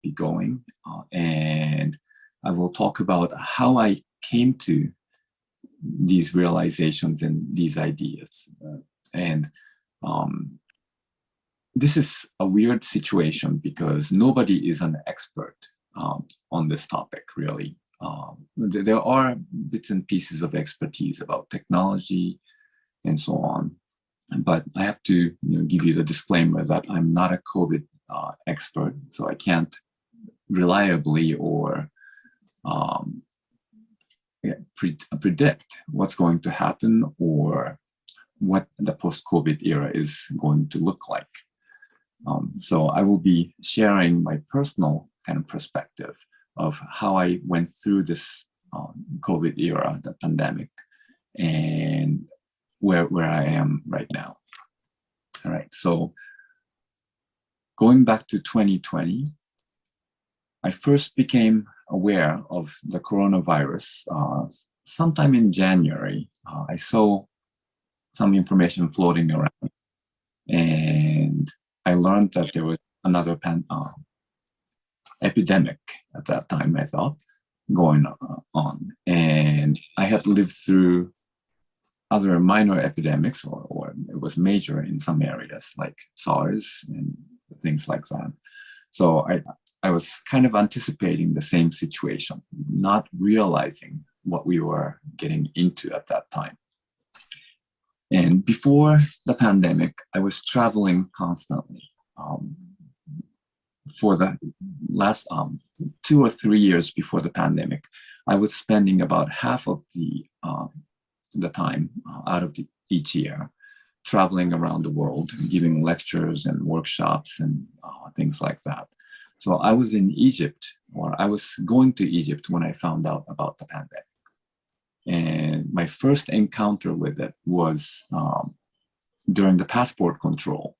be going, and I will talk about how I came to these realizations and these ideas. And this is a weird situation because nobody is an expert on this topic, really. There are bits and pieces of expertise about technology and so on. But I have to give you the disclaimer that I'm not a COVID expert, so I can't reliably or predict what's going to happen or what the post-COVID era is going to look like. So I will be sharing my personal kind of perspective of how I went through this COVID era, the pandemic, and where I am right now. All right, so going back to 2020, I first became aware of the coronavirus sometime in January. I saw some information floating around, and I learned that there was another epidemic at that time, I thought, going on. And I had lived through other minor epidemics, or it was major in some areas, like SARS and things like that. So I was kind of anticipating the same situation, not realizing what we were getting into at that time. And before the pandemic, I was traveling constantly. For the last 2 or 3 years before the pandemic, I was spending about half of the time out of each year traveling around the world, giving lectures and workshops and things like that. So I was in Egypt, or I was going to Egypt when I found out about the pandemic. And my first encounter with it was during the passport control.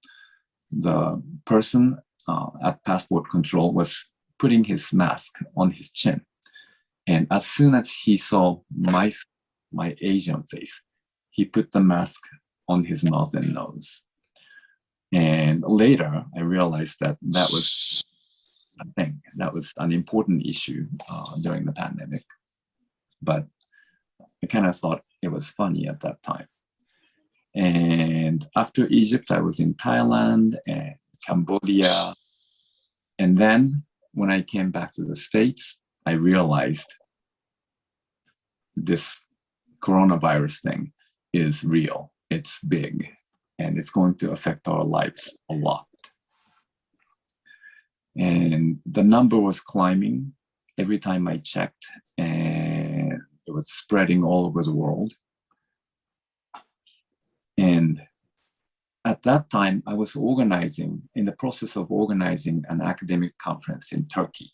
The person at passport control was putting his mask on his chin. And as soon as he saw my Asian face, he put the mask on his mouth and nose. And later, I realized that that was a thing. That was an important issue during the pandemic. But I kind of thought it was funny at that time. And after Egypt, I was in Thailand and Cambodia. And then when I came back to the States, I realized this coronavirus thing is real. It's big, and it's going to affect our lives a lot. And the number was climbing every time I checked, and it was spreading all over the world. And at that time, I was in the process of organizing an academic conference in Turkey.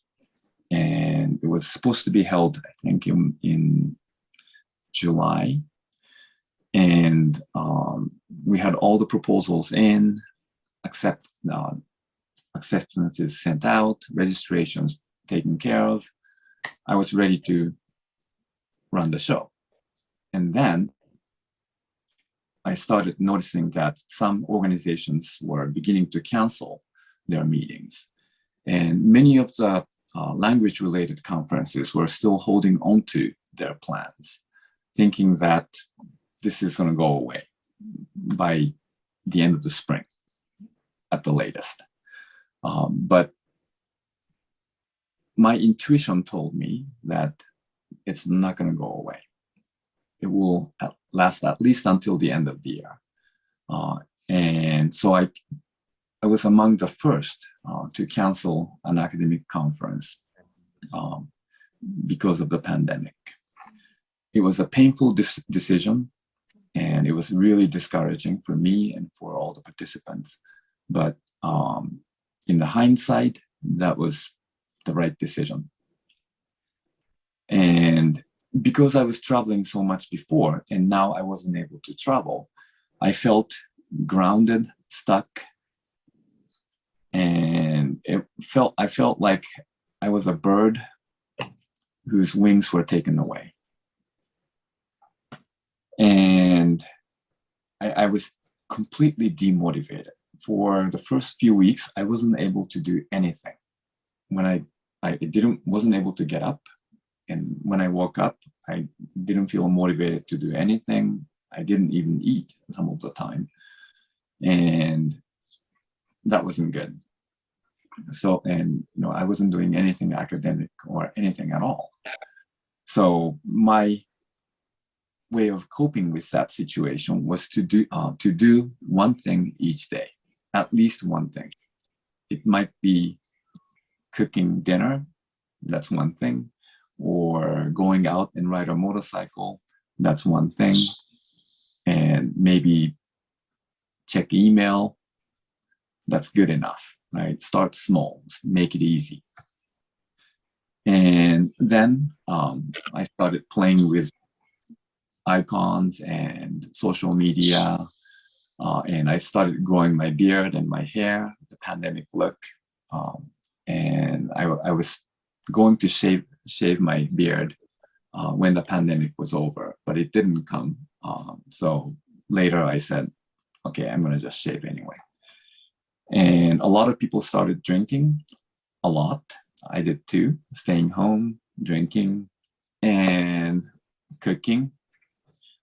And it was supposed to be held, I think, in July. And we had all the proposals in, acceptances sent out, registrations taken care of. I was ready to run the show. And then I started noticing that some organizations were beginning to cancel their meetings. And many of the language-related conferences were still holding on to their plans, thinking that this is going to go away by the end of the spring at the latest. But my intuition told me that it's not going to go away. It will last at least until the end of the year. And so I was among the first to cancel an academic conference because of the pandemic. It was a painful decision, and it was really discouraging for me and for all the participants. But in the hindsight, that was the right decision. And because I was traveling so much before, and now I wasn't able to travel, I felt grounded, stuck, and I felt like I was a bird whose wings were taken away. And I was completely demotivated. For the first few weeks, I wasn't able to do anything. when I wasn't able to get up, and when I woke up, I didn't feel motivated to do anything. I didn't even eat some of the time, and that wasn't good. So, and I wasn't doing anything academic or anything at all. So my way of coping with that situation was to do one thing each day, at least one thing. It might be cooking dinner, that's one thing, or going out and ride a motorcycle, that's one thing, and maybe check email, that's good enough, right? Start small, make it easy. And then I started playing with icons and social media, and I started growing my beard and my hair, the pandemic look, and I was going to shave my beard when the pandemic was over, but it didn't come. So later I said, okay, I'm gonna just shave anyway. And a lot of people started drinking a lot. I did too, staying home, drinking, and cooking.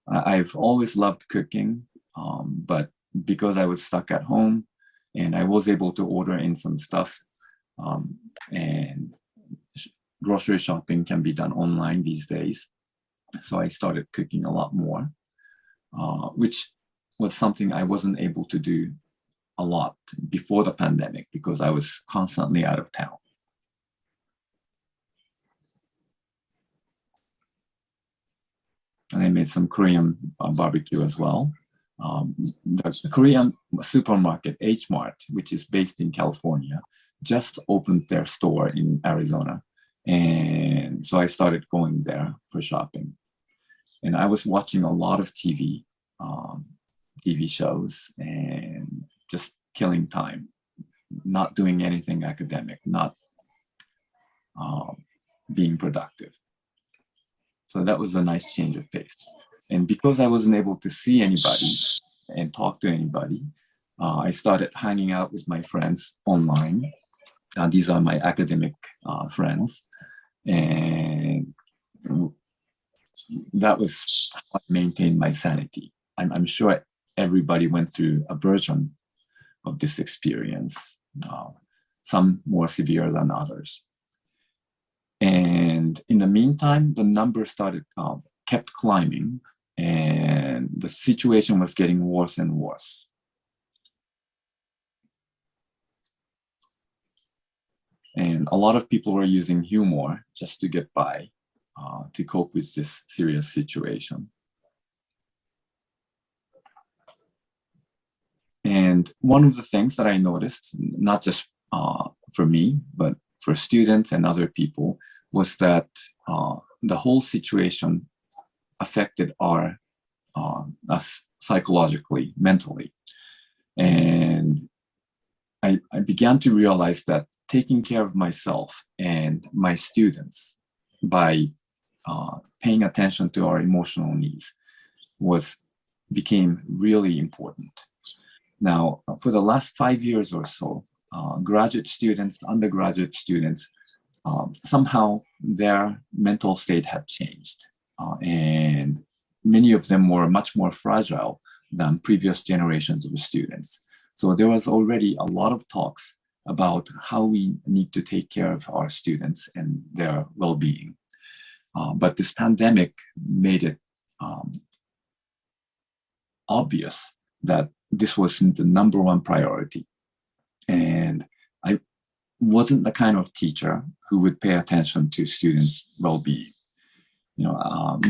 I've always loved cooking, but because I was stuck at home and I was able to order in some stuff, and grocery shopping can be done online these days. So I started cooking a lot more, which was something I wasn't able to do a lot before the pandemic because I was constantly out of town. And I made some Korean barbecue as well. The Korean supermarket, H Mart, which is based in California, just opened their store in Arizona. And so I started going there for shopping. And I was watching a lot of TV shows and just killing time, not doing anything academic, not being productive. So that was a nice change of pace. And because I wasn't able to see anybody and talk to anybody, I started hanging out with my friends online. These are my academic friends. And that was how I maintained my sanity. I'm sure everybody went through a version of this experience, some more severe than others. And in the meantime, the numbers kept climbing, and the situation was getting worse and worse. And a lot of people were using humor just to get by, to cope with this serious situation. And one of the things that I noticed, not just for me, but for students and other people, was that the whole situation affected us psychologically, mentally. And I began to realize that taking care of myself and my students by paying attention to our emotional needs became really important. Now, for the last 5 years or so, graduate students, undergraduate students, somehow their mental state had changed. And many of them were much more fragile than previous generations of students. So there was already a lot of talks about how we need to take care of our students and their well-being. But this pandemic made it obvious that this wasn't the #1 priority. And I wasn't the kind of teacher who would pay attention to students' well-being.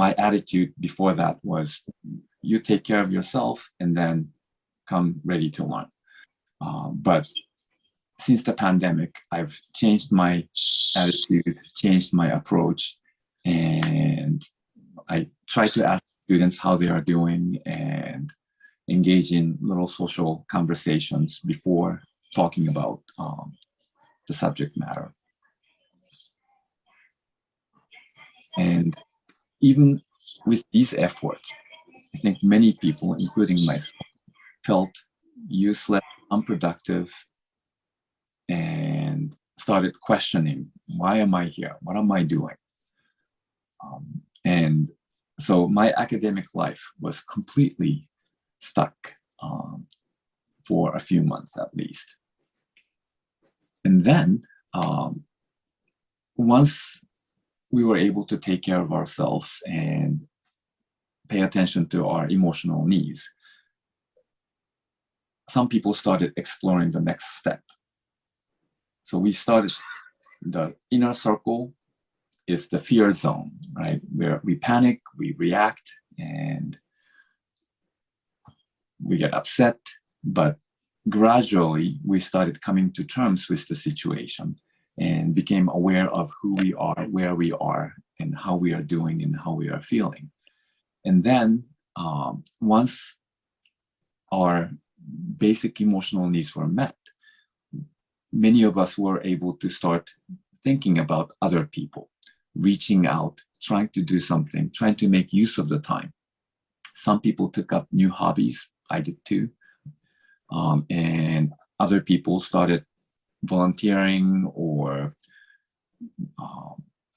My attitude before that was, you take care of yourself and then come ready to learn. But since the pandemic, I've changed my attitude, changed my approach, and I try to ask students how they are doing and engage in little social conversations before talking about the subject matter. And even with these efforts, I think many people, including myself, felt useless, unproductive, and started questioning, why am I here? What am I doing? And so my academic life was completely stuck for a few months at least. And then once we were able to take care of ourselves and pay attention to our emotional needs, some people started exploring the next step. So we started, the inner circle is the fear zone, right? Where we panic, we react, and we get upset. But gradually, we started coming to terms with the situation and became aware of who we are, where we are, and how we are doing and how we are feeling. And then once our basic emotional needs were met, many of us were able to start thinking about other people, reaching out, trying to do something, trying to make use of the time. Some people took up new hobbies. I did too. And other people started volunteering or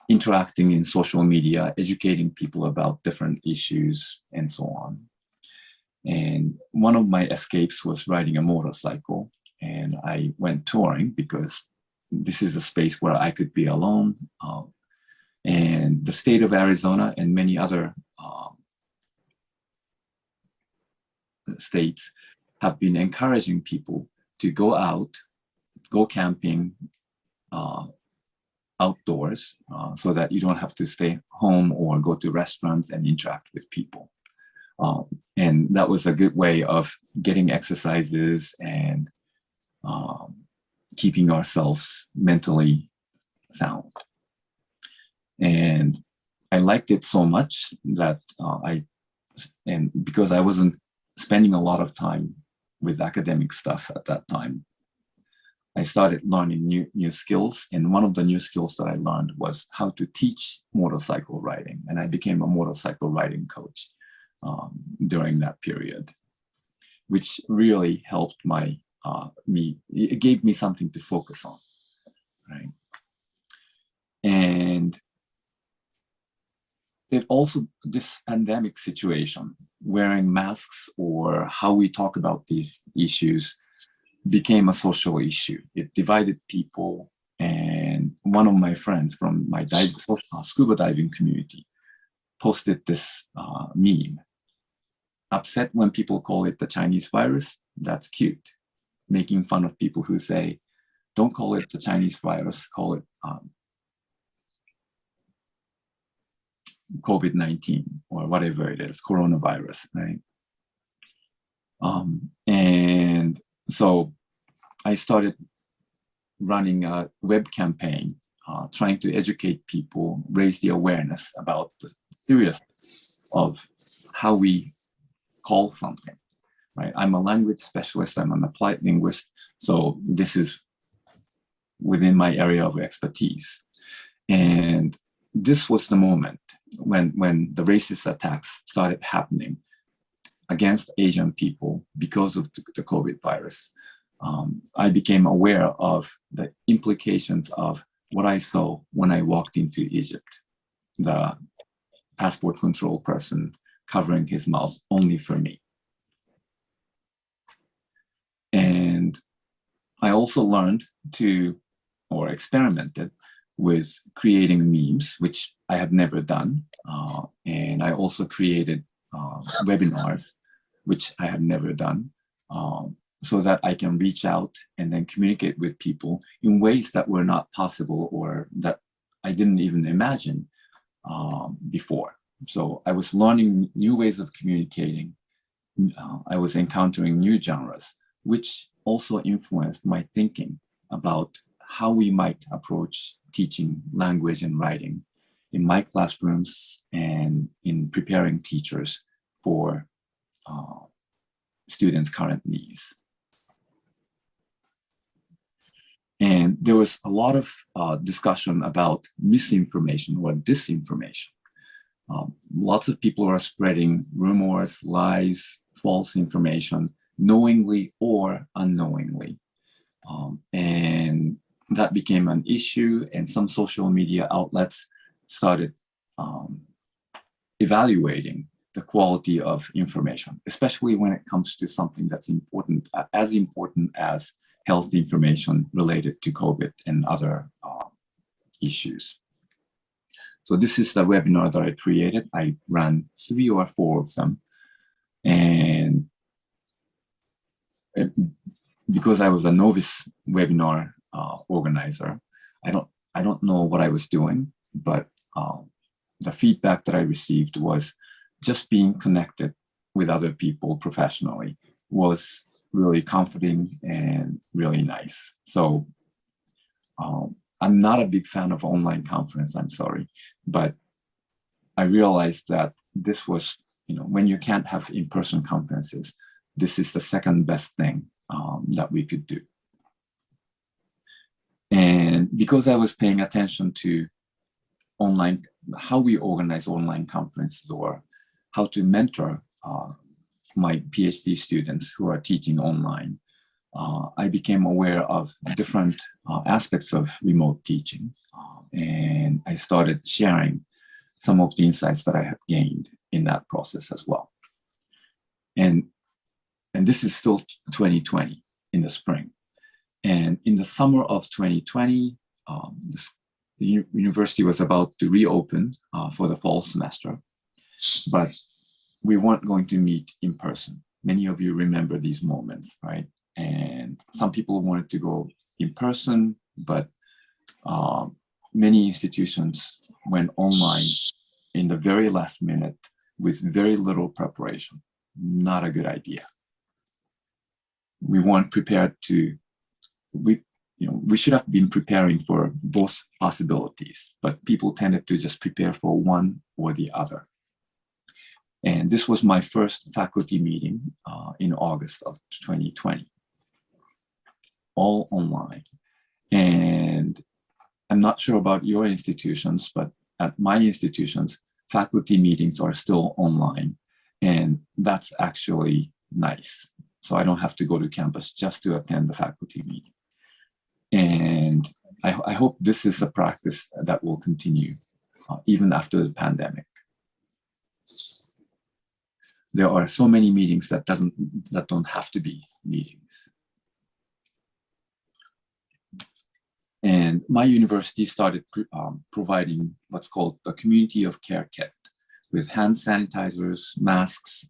interacting in social media, educating people about different issues and so on. And one of my escapes was riding a motorcycle. And I went touring because this is a space where I could be alone. And the state of Arizona and many other states have been encouraging people to go out, go camping outdoors so that you don't have to stay home or go to restaurants and interact with people. And that was a good way of getting exercises and keeping ourselves mentally sound. And I liked it so much that because I wasn't spending a lot of time with academic stuff at that time, I started learning new skills. And one of the new skills that I learned was how to teach motorcycle riding. And I became a motorcycle riding coach during that period, which really helped me. It gave me something to focus on, right? And it also, this pandemic situation, wearing masks or how we talk about these issues became a social issue. It divided people. And one of my friends from my scuba diving community posted this meme. Upset when people call it the Chinese virus? That's cute. Making fun of people who say, don't call it the Chinese virus, call it COVID-19 or whatever it is, coronavirus, right? And so I started running a web campaign, trying to educate people, raise the awareness about the seriousness of how we call something, right? I'm a language specialist, I'm an applied linguist, so this is within my area of expertise. And this was the moment when the racist attacks started happening against Asian people because of the COVID virus. I became aware of the implications of what I saw when I walked into Egypt, the passport control person covering his mouth only for me. And I also learned or experimented with creating memes, which I had never done. And I also created webinars, which I had never done, so that I can reach out and then communicate with people in ways that were not possible or that I didn't even imagine before. So I was learning new ways of communicating. I was encountering new genres, which also influenced my thinking about how we might approach teaching language and writing in my classrooms and in preparing teachers for students' current needs. And there was a lot of discussion about misinformation or disinformation. Lots of people are spreading rumors, lies, false information, knowingly or unknowingly. And that became an issue, and some social media outlets started evaluating the quality of information, especially when it comes to something that's important as health information related to COVID and other issues. So this is the webinar that I created. I ran 3 or 4 of them. And because I was a novice webinar organizer, I don't know what I was doing, but the feedback that I received was just being connected with other people professionally was really comforting and really nice. So I'm not a big fan of online conference, I'm sorry, but I realized that this was, when you can't have in-person conferences, this is the second best thing that we could do. And because I was paying attention to how we organize online conferences or how to mentor my PhD students who are teaching online, I became aware of different aspects of remote teaching. And I started sharing some of the insights that I had gained in that process as well. And this is still 2020 in the spring. And in the summer of 2020, the university was about to reopen for the fall semester, but we weren't going to meet in person. Many of you remember these moments, right? And some people wanted to go in person, but many institutions went online in the very last minute with very little preparation. Not a good idea. We weren't prepared to, we should have been preparing for both possibilities, but people tended to just prepare for one or the other. And this was my first faculty meeting in August of 2020, all online. And I'm not sure about your institutions, but at my institutions, faculty meetings are still online, and that's actually nice. So I don't have to go to campus just to attend the faculty meeting. And I hope this is a practice that will continue even after the pandemic. There are so many meetings that don't have to be meetings. And my university started providing what's called the Community of Care Kit with hand sanitizers, masks,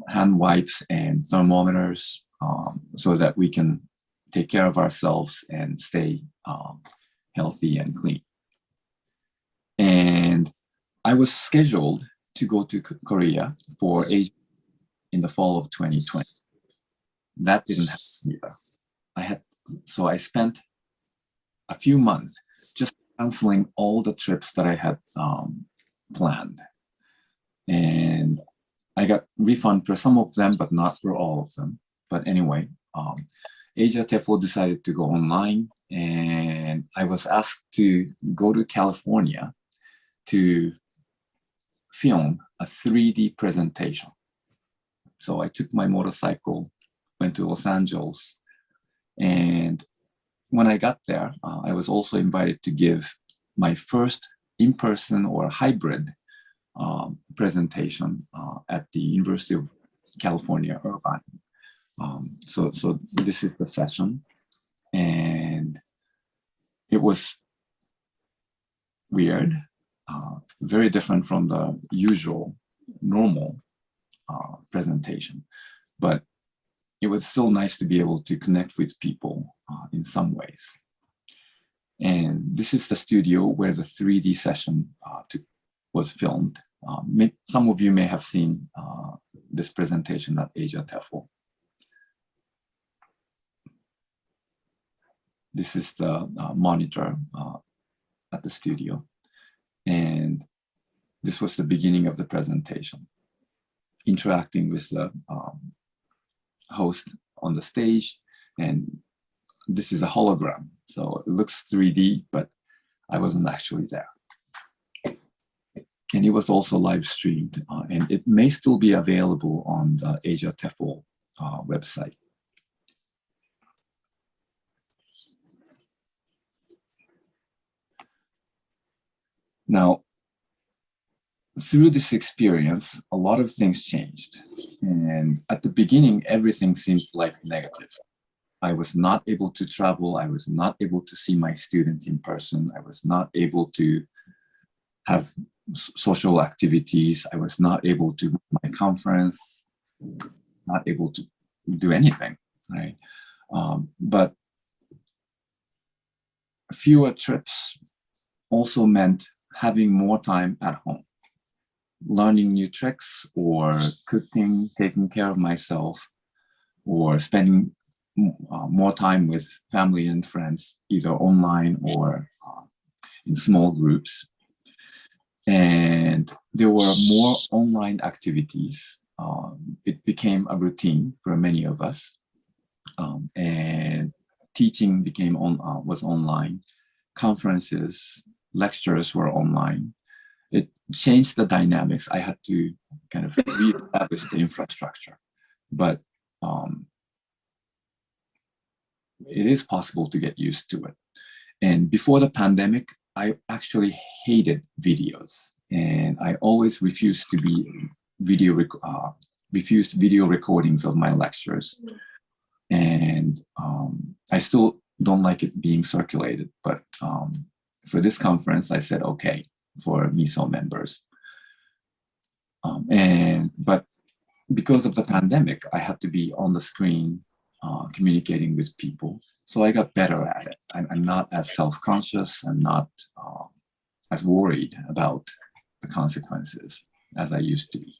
hand wipes, and thermometers so that we can take care of ourselves and stay healthy and clean. And I was scheduled to go to Korea for Asia in the fall of 2020. That didn't happen either. So I spent a few months just canceling all the trips that I had planned. And I got refund for some of them, but not for all of them. But anyway, Asia TEFL decided to go online, and I was asked to go to California to film a 3D presentation. So I took my motorcycle, went to Los Angeles, and when I got there, I was also invited to give my first in-person or hybrid presentation at the University of California, Irvine. So this is the session, and it was weird, very different from the usual, normal presentation, but it was so nice to be able to connect with people in some ways. And this is the studio where the 3D session was filmed. Some of you may have seen this presentation at Asia TEFL. This is the monitor at the studio. And this was the beginning of the presentation, interacting with the host on the stage. And this is a hologram. So it looks 3D, but I wasn't actually there. And it was also live streamed, and it may still be available on the Asia TEFL website. Now, through this experience, a lot of things changed. And at the beginning, everything seemed like negative. I was not able to travel. I was not able to see my students in person. I was not able to have social activities. I was not able to my conference, not able to do anything, right? But fewer trips also meant having more time at home, learning new tricks or cooking, taking care of myself, or spending more time with family and friends, either online or in small groups. And there were more online activities. It became a routine for many of us. And teaching was online. Conferences, lectures were online. It changed the dynamics. I had to kind of reestablish the infrastructure. But it is possible to get used to it. And before the pandemic, I actually hated videos, and I always refused video recordings of my lectures. And I still don't like it being circulated, but for this conference, I said, okay, for MEESO members. But because of the pandemic, I had to be on the screen communicating with people. So I got better at it. I'm not as self-conscious. I'm not as worried about the consequences as I used to be.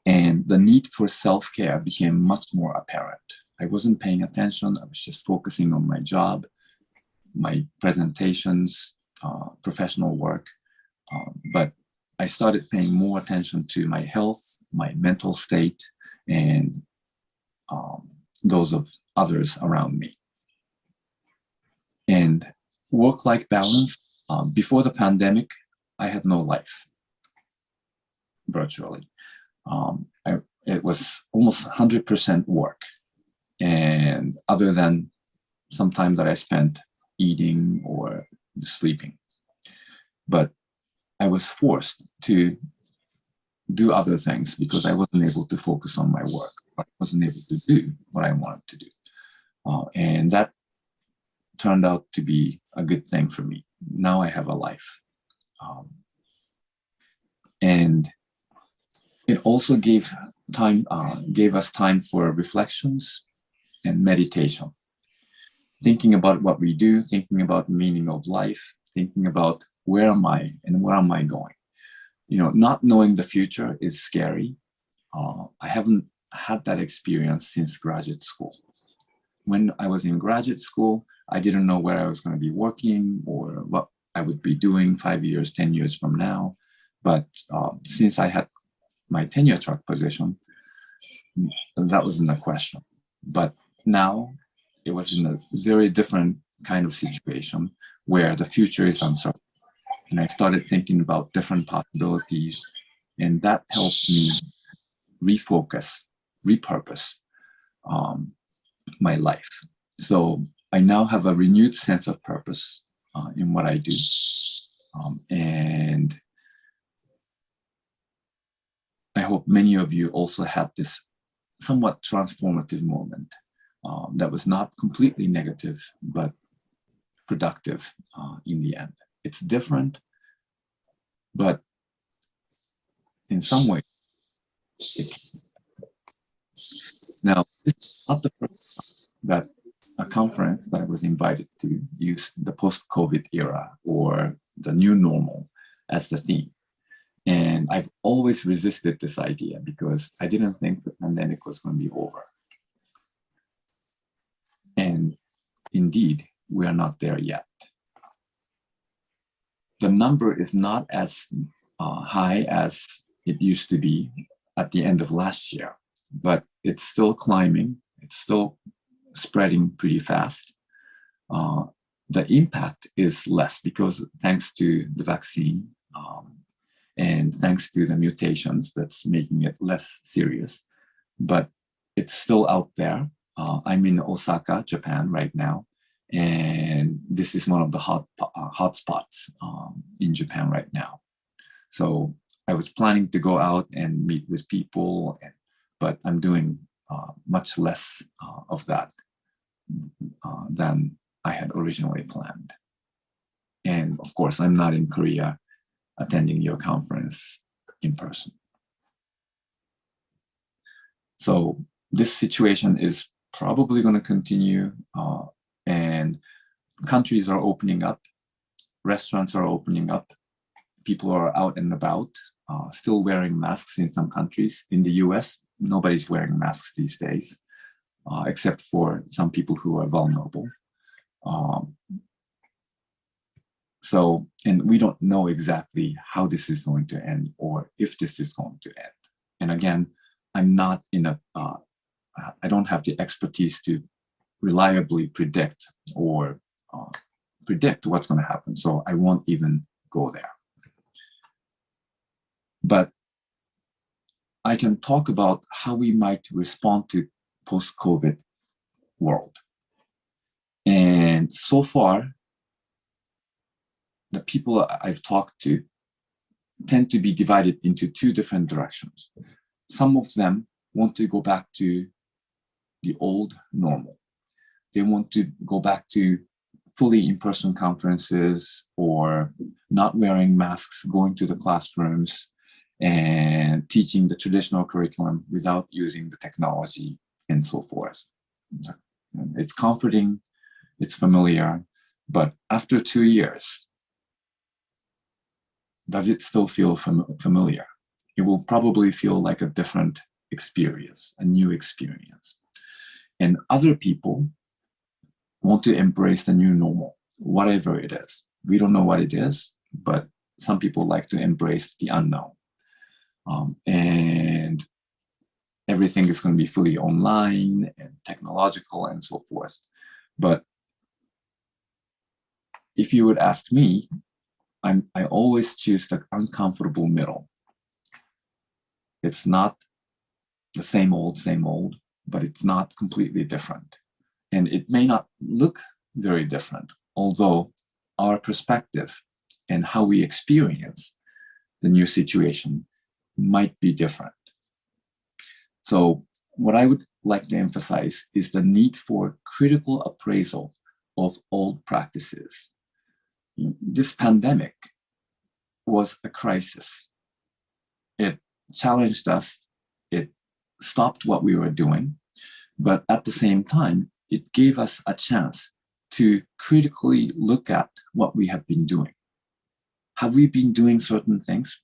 And the need for self-care became much more apparent. I wasn't paying attention. I was just focusing on my job, my presentations, professional work. But I started paying more attention to my health, my mental state, and those of others around me. And work-life balance, before the pandemic, I had no life, virtually. It was almost 100% work. And other than some time that I spent eating or sleeping. But I was forced to do other things because I wasn't able to focus on my work. I wasn't able to do what I wanted to do. And that turned out to be a good thing for me. Now I have a life. And it also gave us time for reflections and meditation. Thinking about what we do, thinking about the meaning of life, thinking about where am I and where am I going? You know, not knowing the future is scary. I haven't had that experience since graduate school. When I was in graduate school, I didn't know where I was going to be working or what I would be doing 5 years, 10 years from now. But since I had my tenure track position, that wasn't a question. But now it was in a very different kind of situation where the future is uncertain. And I started thinking about different possibilities, and that helped me refocus, repurpose my life. So I now have a renewed sense of purpose in what I do. And I hope many of you also had this somewhat transformative moment that was not completely negative, but productive in the end. It's different, but in some way, now, this is not the first time that a conference that I was invited to use the post-COVID era or the new normal as the theme. And I've always resisted this idea because I didn't think the pandemic was going to be over. And indeed, we are not there yet. The number is not as high as it used to be at the end of last year, but it's still climbing. It's still spreading pretty fast. The impact is less because thanks to the vaccine and thanks to the mutations that's making it less serious, but it's still out there. I'm in Osaka, Japan right now, And this is one of the hot spots in Japan right now. So I was planning to go out and meet with people, but I'm doing much less of that than I had originally planned. And of course, I'm not in Korea attending your conference in person. So this situation is probably going to continue, and countries are opening up, restaurants are opening up, people are out and about, still wearing masks in some countries. In the US, nobody's wearing masks these days, except for some people who are vulnerable. And we don't know exactly how this is going to end or if this is going to end. And again, I'm not in I don't have the expertise to reliably predict or predict what's going to happen. So I won't even go there. But I can talk about how we might respond to post-COVID world. And so far, the people I've talked to tend to be divided into two different directions. Some of them want to go back to the old normal. They want to go back to fully in-person conferences or not wearing masks, going to the classrooms and teaching the traditional curriculum without using the technology and so forth. It's comforting, it's familiar, but after 2 years, does it still feel familiar? It will probably feel like a different experience, a new experience. And other people want to embrace the new normal, whatever it is. We don't know what it is, but some people like to embrace the unknown. And everything is going to be fully online and technological and so forth. But if you would ask me, I always choose the uncomfortable middle. It's not the same old, but it's not completely different. And it may not look very different, although our perspective and how we experience the new situation might be different. So what I would like to emphasize is the need for critical appraisal of old practices. This pandemic was a crisis. It challenged us, it stopped what we were doing, but at the same time, it gave us a chance to critically look at what we have been doing. Have we been doing certain things,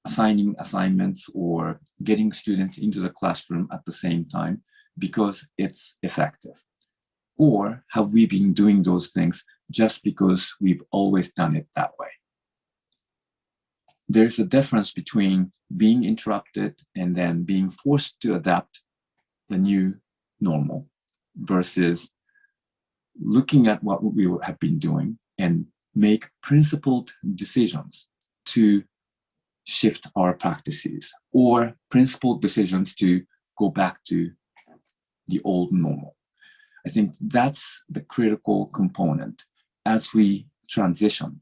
assigning assignments or getting students into the classroom at the same time because it's effective? Or have we been doing those things just because we've always done it that way? There's a difference between being interrupted and then being forced to adapt the new normal versus looking at what we have been doing and make principled decisions to shift our practices or principled decisions to go back to the old normal. I think that's the critical component as we transition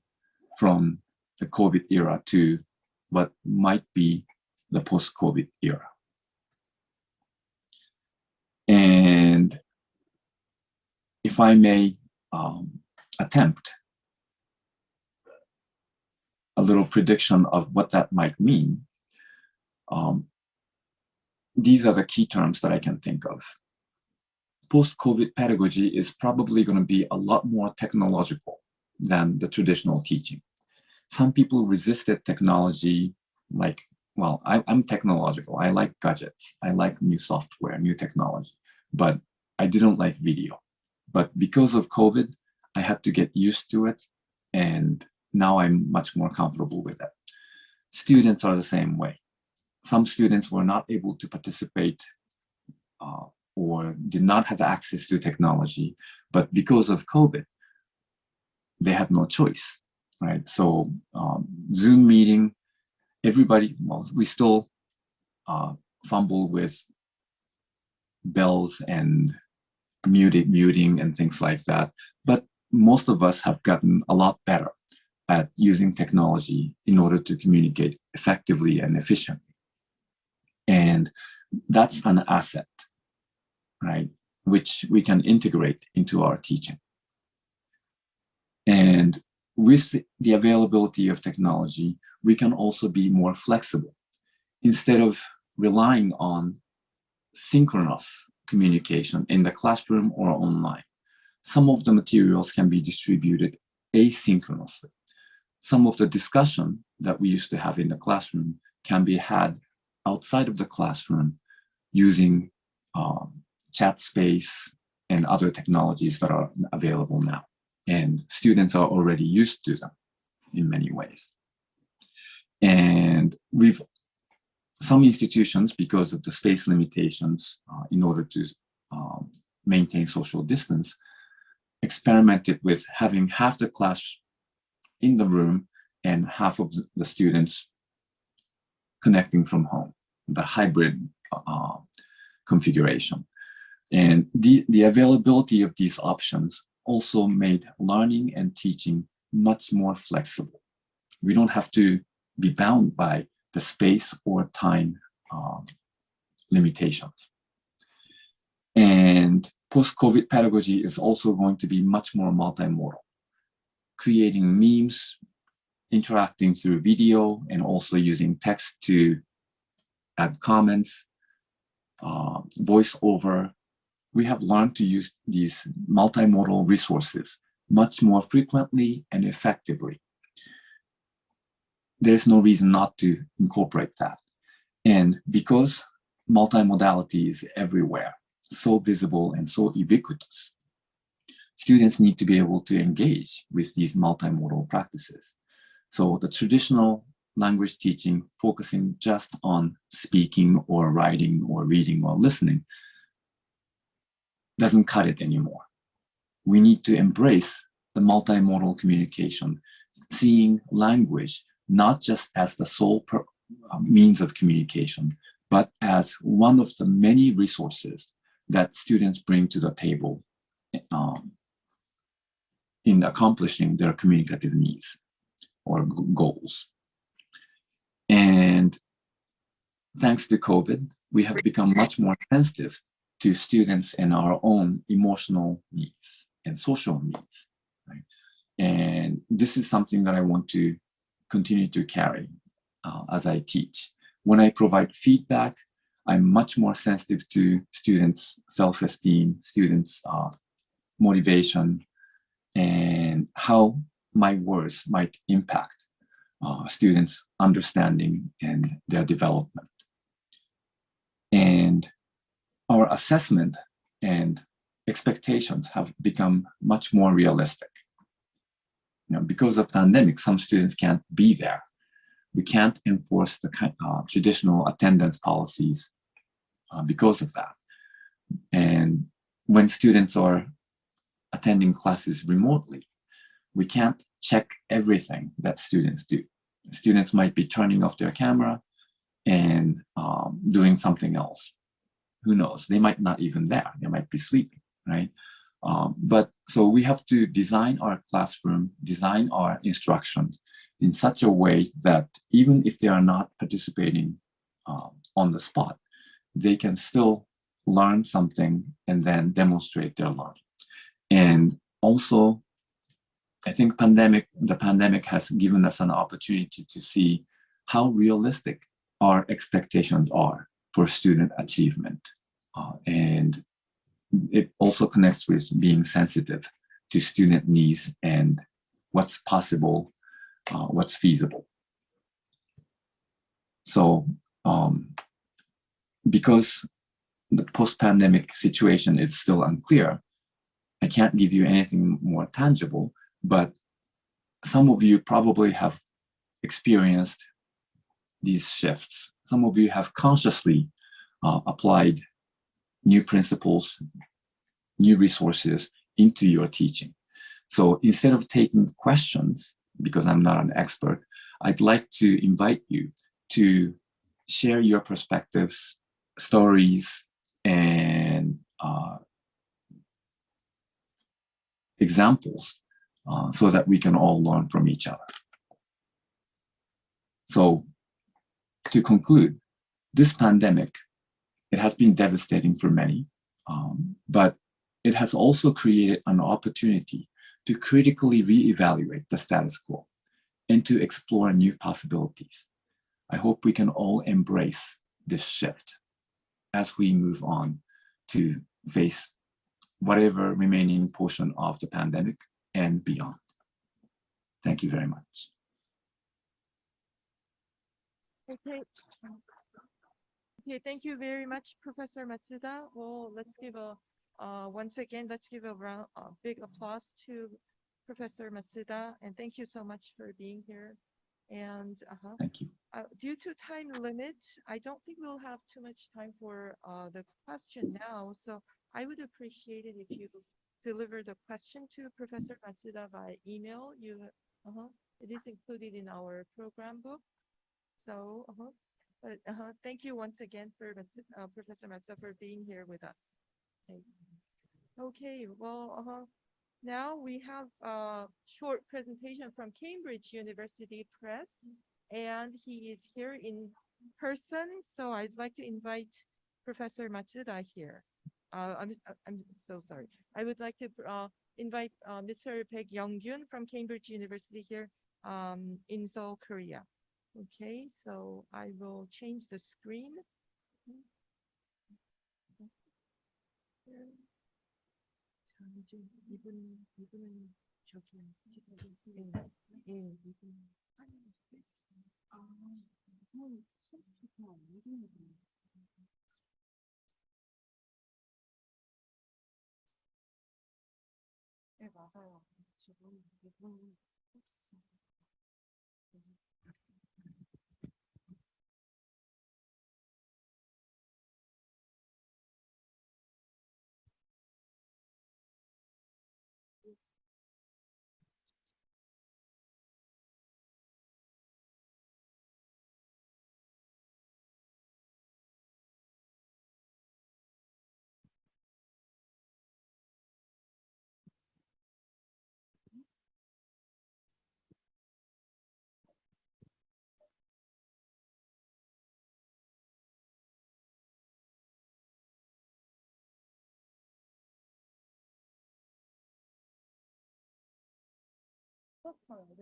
from the COVID era to what might be the post-COVID era. And if I may attempt a little prediction of what that might mean, these are the key terms that I can think of. Post-COVID pedagogy is probably going to be a lot more technological than the traditional teaching. Some people resisted technology, like, well, I'm technological. I like gadgets. I like new software, new technology, but I didn't like video. But because of COVID, I had to get used to it, and now I'm much more comfortable with it. Students are the same way. Some students were not able to participate or did not have access to technology, but because of COVID, they had no choice, right? So Zoom meeting, everybody, well, we still fumble with bells and muting and things like that. But most of us have gotten a lot better at using technology in order to communicate effectively and efficiently. And that's an asset, right, which we can integrate into our teaching. And with the availability of technology, we can also be more flexible. Instead of relying on synchronous communication in the classroom or online, some of the materials can be distributed asynchronously. Some of the discussion that we used to have in the classroom can be had outside of the classroom using chat space and other technologies that are available now. And students are already used to them in many ways. And some institutions, because of the space limitations, in order to maintain social distance, experimented with having half the class in the room and half of the students connecting from home, the hybrid configuration. And the availability of these options also made learning and teaching much more flexible. We don't have to be bound by the space or time limitations. And post-COVID pedagogy is also going to be much more multimodal, creating memes, interacting through video, and also using text to add comments, voiceover. We have learned to use these multimodal resources much more frequently and effectively. There's no reason not to incorporate that. And because multimodality is everywhere, so visible and so ubiquitous, students need to be able to engage with these multimodal practices. So the traditional language teaching, focusing just on speaking or writing or reading or listening, doesn't cut it anymore. We need to embrace the multimodal communication, seeing language not just as the sole means of communication, but as one of the many resources that students bring to the table in accomplishing their communicative needs or goals. And thanks to COVID, we have become much more sensitive to students and our own emotional needs and social needs, right? And this is something that I want to continue to carry as I teach. When I provide feedback, I'm much more sensitive to students' self-esteem, students' motivation, and how my words might impact students' understanding and their development. And our assessment and expectations have become much more realistic. You know, because of the pandemic, some students can't be there. We can't enforce the traditional attendance policies because of that. And when students are attending classes remotely, we can't check everything that students do. Students might be turning off their camera and doing something else. Who knows? They might not even there. They might be sleeping, right? But so we have to design our classroom, design our instructions in such a way that even if they are not participating on the spot, they can still learn something and then demonstrate their learning. And also, I think the pandemic has given us an opportunity to see how realistic our expectations are for student achievement. And it also connects with being sensitive to student needs and what's possible, what's feasible. So because the post-pandemic situation is still unclear, I can't give you anything more tangible, but some of you probably have experienced these shifts. Some of you have consciously applied new principles, new resources into your teaching. So instead of taking questions, because I'm not an expert, I'd like to invite you to share your perspectives, stories, and examples so that we can all learn from each other. So to conclude, this pandemic, it has been devastating for many, but it has also created an opportunity to critically reevaluate the status quo and to explore new possibilities. I hope we can all embrace this shift as we move on to face whatever remaining portion of the pandemic and beyond. Thank you very much. Okay. Okay, thank you very much, Professor Matsuda. Well, let's give a once again, let's give a round, big applause to Professor Matsuda, and thank you so much for being here. And thank you. Due to time limit, I don't think we'll have too much time for the question now. So I would appreciate it if you deliver the question to Professor Matsuda by email. It is included in our program book. So, thank you once again for Professor Matsuda for being here with us. Okay, well, now we have a short presentation from Cambridge University Press, and he is here in person. So I'd like to invite Professor Matsuda here. I'm so sorry. I would like to invite Mr. Baek Young-gyun from Cambridge University here in Seoul, Korea. Okay, so I will change the screen. 네, 맞아요. 지금 이분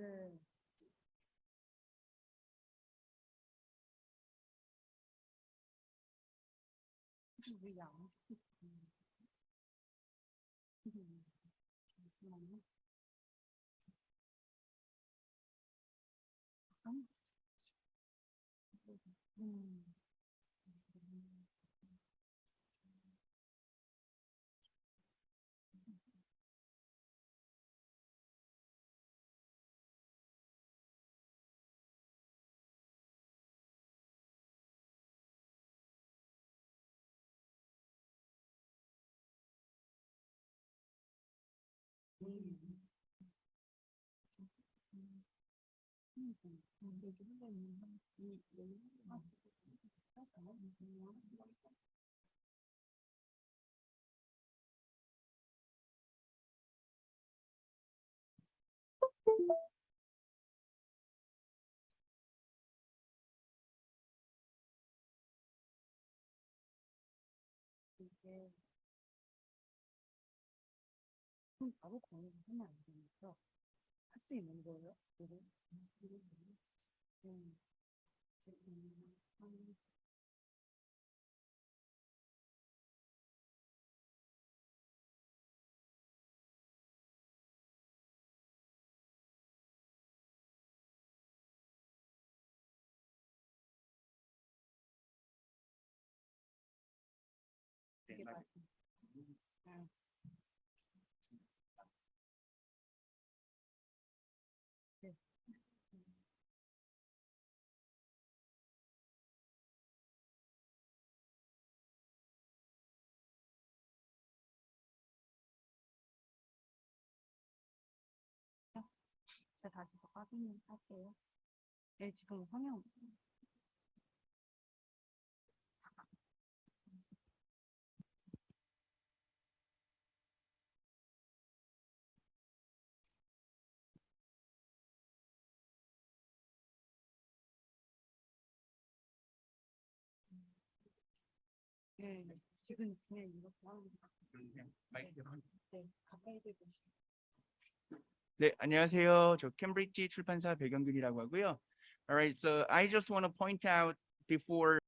네. 우리 양. 이게 바로 공유를 하면 안 되니까 할 수 있는 거예요? 되게 맛있어요. 네. 제가 다시 더 확인할게요. 네, 지금 화면 네, 지금 이렇게 하는 네, 가까이 대고 네, 안녕하세요. 저 캠브리지 출판사 백영균이라고 하고요. Alright, so I just want to point out before